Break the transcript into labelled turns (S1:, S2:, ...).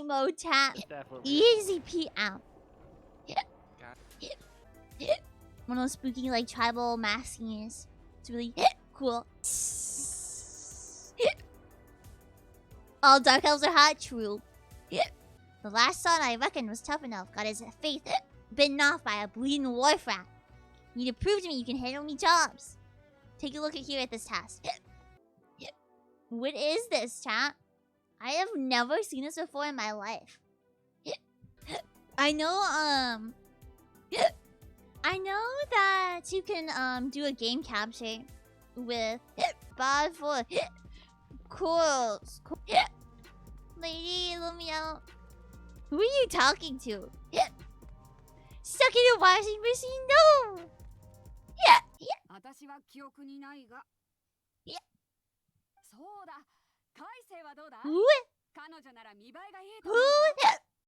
S1: emo tap.
S2: Definitely.
S1: Easy pee out. One of those spooky like tribal maskings. It's really cool. All dark elves are hot, true. The last son I reckon was tough enough. Got his face bitten off by a bleeding wharf rat. You need to prove to me you can handle me jobs. Take a look here at this task. What is this, chat? I have never seen this before in my life. I know that you can do a game capture with bad for corals. Lady, let me out. Who are you talking to? Stuck in a washing machine? No! Yeah. Who? Who?